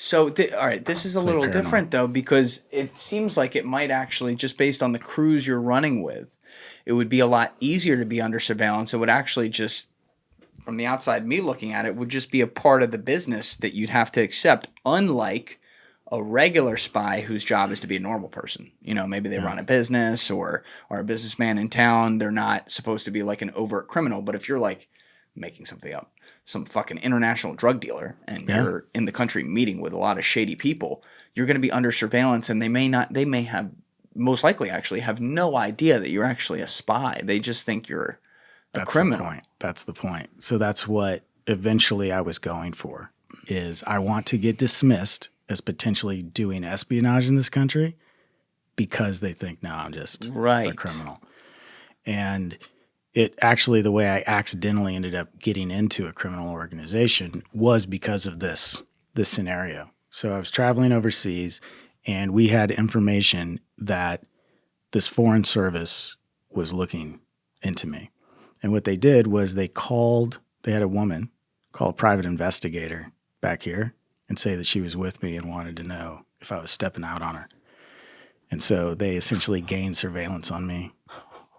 So, all right, this is a little paranoid. different though, because it seems like it might actually, just based on the crews you're running with, it would be a lot easier to be under surveillance. It would actually just, from the outside, me looking at it, would just be a part of the business that you'd have to accept, unlike a regular spy whose job is to be a normal person. You know, maybe they run a business or are a businessman in town. They're not supposed to be like an overt criminal. But if you're like making something up, some fucking international drug dealer, and you're in the country meeting with a lot of shady people, you're going to be under surveillance, and they may have, most likely actually have no idea that you're actually a spy. They just think you're a criminal. That's the point. So that's what eventually I was going for, is I want to get dismissed as potentially doing espionage in this country because they think, no, I'm just a criminal. And it actually, the way I accidentally ended up getting into a criminal organization was because of this scenario. So I was traveling overseas, and we had information that this foreign service was looking into me. And what they did was they had a woman call a private investigator back here and say that she was with me and wanted to know if I was stepping out on her. And so they essentially gained surveillance on me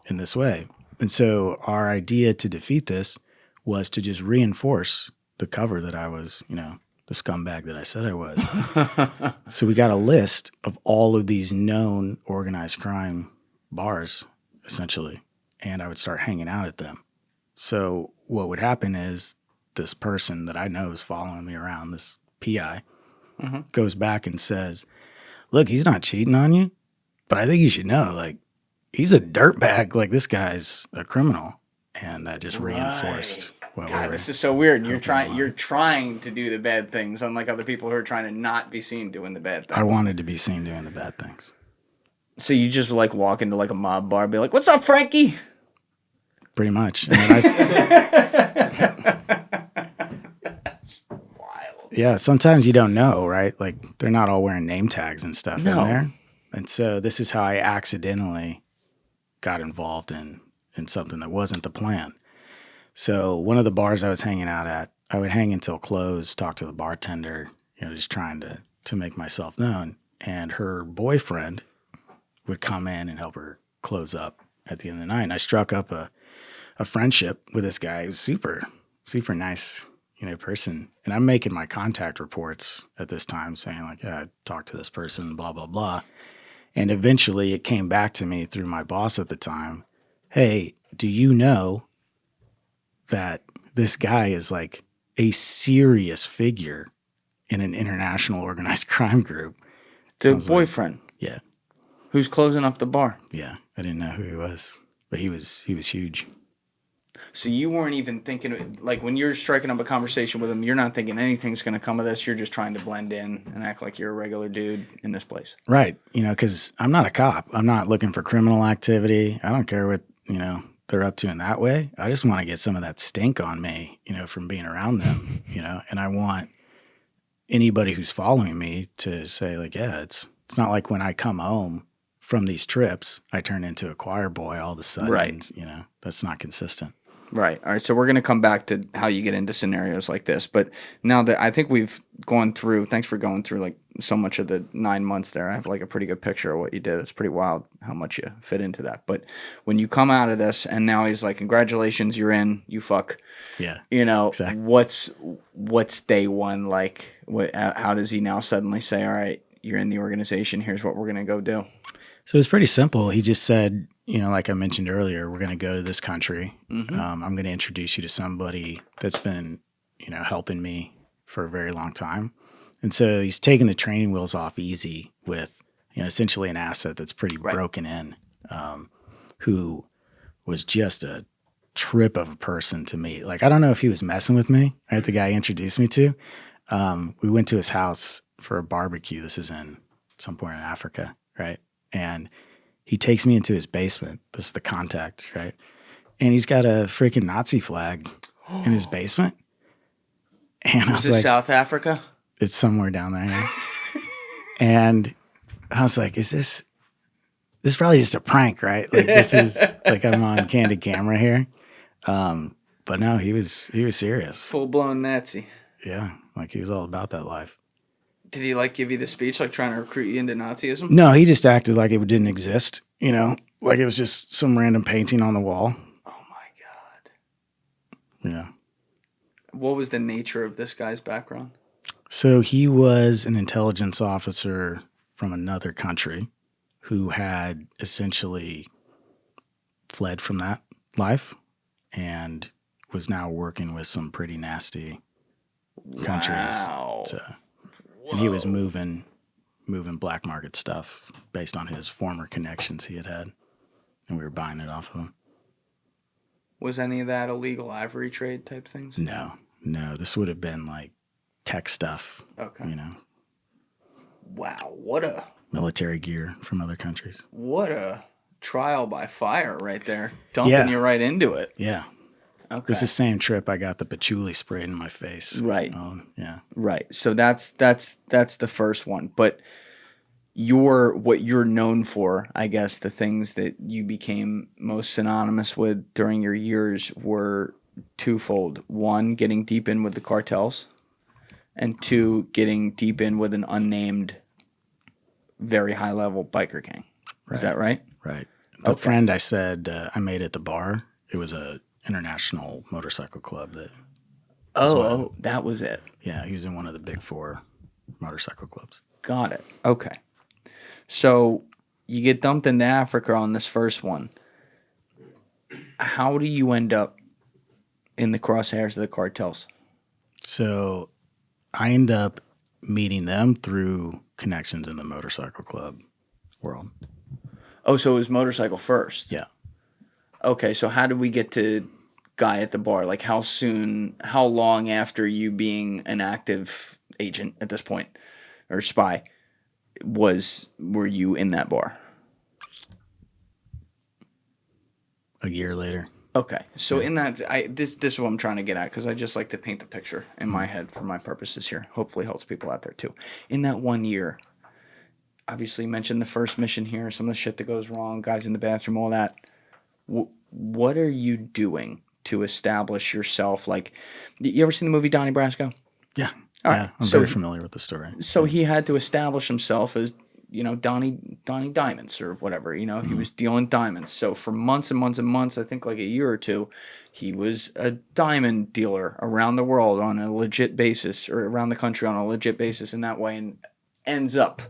in this way. And so our idea to defeat this was to just reinforce the cover that I was, the scumbag that I said I was. So we got a list of all of these known organized crime bars, essentially, and I would start hanging out at them. So what would happen is this person that I know is following me around, this PI, goes back and says, look, he's not cheating on you, but I think you should know, like, he's a dirtbag. Like, this guy's a criminal. And that just reinforced what God, this is so weird. You're trying to do the bad things, unlike other people who are trying to not be seen doing the bad things. I wanted to be seen doing the bad things. So you just like walk into like a mob bar, be like, "What's up, Frankie?" Pretty much. That's wild. Yeah, sometimes you don't know, right? Like, they're not all wearing name tags and stuff in there. And so this is how I accidentally got involved in something that wasn't the plan. So one of the bars I was hanging out at, I would hang until close, talk to the bartender, just trying to make myself known. And her boyfriend would come in and help her close up at the end of the night. And I struck up a friendship with this guy. He was super, super nice, person. And I'm making my contact reports at this time saying like, yeah, I talked to this person, blah, blah, blah. And eventually it came back to me through my boss at the time. Hey, do you know that this guy is like a serious figure in an international organized crime group? The boyfriend? Like, yeah. Who's closing up the bar? Yeah. I didn't know who he was, but he was huge. So you weren't even thinking, like, when you're striking up a conversation with him, you're not thinking anything's going to come of this. You're just trying to blend in and act like you're a regular dude in this place. Right. Because I'm not a cop. I'm not looking for criminal activity. I don't care what, they're up to in that way. I just want to get some of that stink on me, from being around them, and I want anybody who's following me to say like, yeah, it's not like when I come home from these trips, I turn into a choir boy all of a sudden. Right. That's not consistent. Right. All right. So we're going to come back to how you get into scenarios like this. But now that I think we've gone through, thanks for going through like so much of the 9 months there. I have like a pretty good picture of what you did. It's pretty wild how much you fit into that. But when you come out of this and now he's like, congratulations, you're in, you fuck. Yeah. Exactly. What's day one like? How does he now suddenly say, all right, you're in the organization. Here's what we're going to go do. So it's pretty simple. He just said, like I mentioned earlier, we're going to go to this country. Mm-hmm. I'm going to introduce you to somebody that's been, helping me for a very long time. And so he's taking the training wheels off easy with, essentially an asset that's pretty broken in, who was just a trip of a person to meet. Like, I don't know if he was messing with me, right? The guy he introduced me to. We went to his house for a barbecue. This is in somewhere in Africa, right? And he takes me into his basement. This is the contact, right? And he's got a freaking Nazi flag in his basement. And I was like, South Africa? It's somewhere down there. Yeah. And I was like, is this probably just a prank, right? Like, this is like I'm on candid camera here. But no, he was serious. Full blown Nazi. Yeah. Like, he was all about that life. Did he like give you the speech, like trying to recruit you into Nazism? No, he just acted like it didn't exist, like it was just some random painting on the wall. Oh my God. Yeah. What was the nature of this guy's background? So he was an intelligence officer from another country who had essentially fled from that life and was now working with some pretty nasty countries. Wow. And he was moving black market stuff based on his former connections he had, and we were buying it off of him. Was any of that illegal ivory trade type things? No. This would have been like tech stuff. Okay. Wow, what a military gear from other countries. What a trial by fire right there. Dumping you right into it. Yeah. Okay. It's the same trip I got the patchouli sprayed in my face. Right. Yeah. Right. So that's the first one. But what you're known for, I guess, the things that you became most synonymous with during your years were twofold. One, getting deep in with the cartels, and two, getting deep in with an unnamed, very high-level biker gang. Is that right? Right. The friend I said I made at the bar, it was a international motorcycle club that. That was it. Yeah, he was in one of the big 4 motorcycle clubs. Got it. Okay. So you get dumped into Africa on this first one. How do you end up in the crosshairs of the cartels? So I end up meeting them through connections in the motorcycle club world. Oh, so it was motorcycle first? Yeah. Okay, so how did we get to guy at the bar? Like how long after you being an active agent at this point, or spy, were you in that bar? A year later. Okay, so in that, this is what I'm trying to get at, because I just like to paint the picture in my head for my purposes here. Hopefully helps people out there too. In that 1 year, obviously you mentioned the first mission here, some of the shit that goes wrong, guys in the bathroom, all that. What are you doing to establish yourself? Like, you ever seen the movie Donnie Brasco? Yeah. All right. right. I'm very familiar with the story. So he had to establish himself as, Donnie Diamonds or whatever. He was dealing diamonds. So for months and months and months, I think like a year or two, he was a diamond dealer around the world on a legit basis, or around the country on a legit basis in that way, and ends up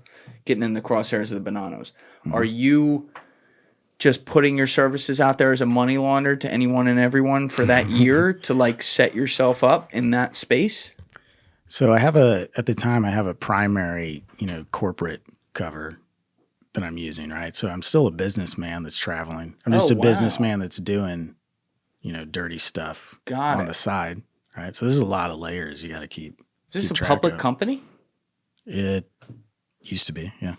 getting in the crosshairs of the Bonanos. Mm-hmm. Are you just putting your services out there as a money launderer to anyone and everyone for that year to like set yourself up in that space? So at the time I have a primary, corporate cover that I'm using, right? So I'm still a businessman that's traveling. I'm just a businessman that's doing, dirty stuff on the side, right? So there's a lot of layers you got to keep. Is this a public company? It used to be, yeah.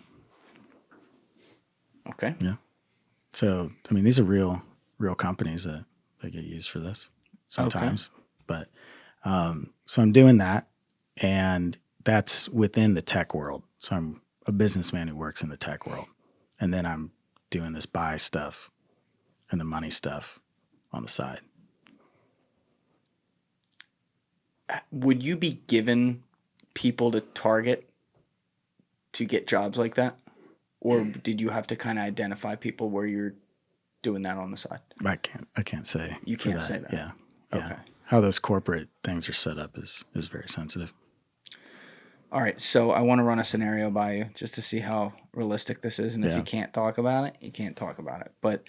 Okay. Yeah. So, these are real companies that get used for this sometimes. Okay. But, so I'm doing that, and that's within the tech world. So I'm a businessman who works in the tech world. And then I'm doing this buy stuff and the money stuff on the side. Would you be given people to target to get jobs like that? Or did you have to kind of identify people where you're doing that on the side? I can't say. You can't say that? Yeah. Okay. How those corporate things are set up is very sensitive. All right, so I want to run a scenario by you just to see how realistic this is. And if you can't talk about it, you can't talk about it. But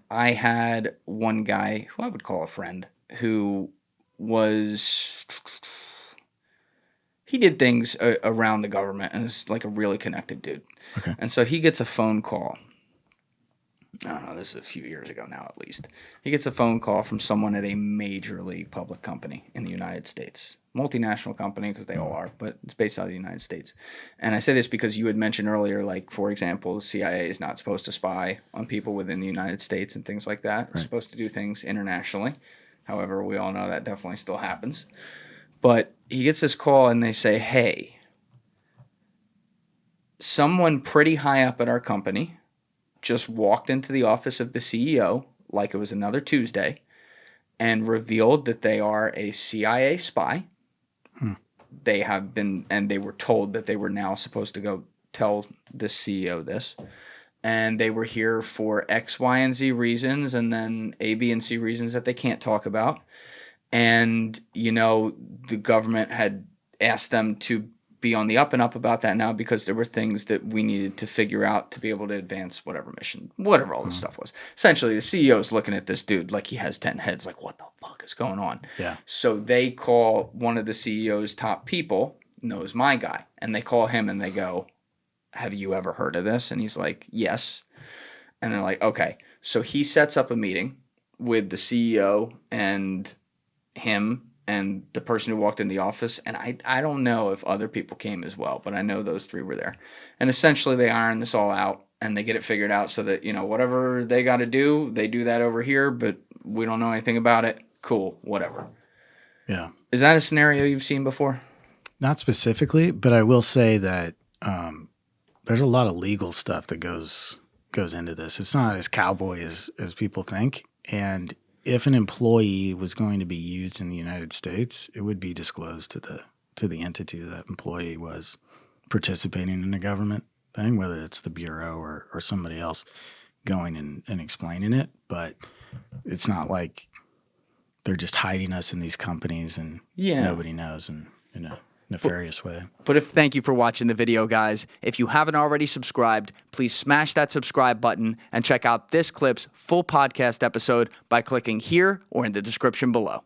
I had one guy who I would call a friend who he did things around the government and is like a really connected dude. Okay. And so he gets a phone call. I don't know, this is a few years ago now at least. He gets a phone call from someone at a major league public company in the United States. Multinational company, because they all are, but it's based out of the United States. And I say this because you had mentioned earlier, like, for example, the CIA is not supposed to spy on people within the United States and things like that. Right. It's supposed to do things internationally. However, we all know that definitely still happens. But he gets this call and they say, hey, someone pretty high up at our company just walked into the office of the CEO like it was another Tuesday and revealed that they are a CIA spy they have been, and they were told that they were now supposed to go tell the CEO this. And they were here for X, Y, and Z reasons, and then A, B, and C reasons that they can't talk about. And, the government had asked them to be on the up and up about that now because there were things that we needed to figure out to be able to advance whatever mission, whatever all this stuff was. Essentially, the CEO is looking at this dude like he has 10 heads, like, what the fuck is going on? Yeah. So they call one of the CEO's top people, knows my guy, and they call him and they go, have you ever heard of this? And he's like, yes. And they're like, okay. So he sets up a meeting with the CEO and him and the person who walked in the office. And I don't know if other people came as well, but I know those three were there. And essentially they iron this all out and they get it figured out so that, whatever they got to do, they do that over here, but we don't know anything about it. Cool, whatever. Yeah. Is that a scenario you've seen before? Not specifically, but I will say that there's a lot of legal stuff that goes into this. It's not as cowboy as people think. And if an employee was going to be used in the United States, it would be disclosed to the entity that employee was participating in a government thing, whether it's the Bureau or somebody else going and explaining it. But it's not like they're just hiding us in these companies and nobody knows in a nefarious way. But thank you for watching the video, guys. If you haven't already subscribed, please smash that subscribe button and check out this clip's full podcast episode by clicking here or in the description below.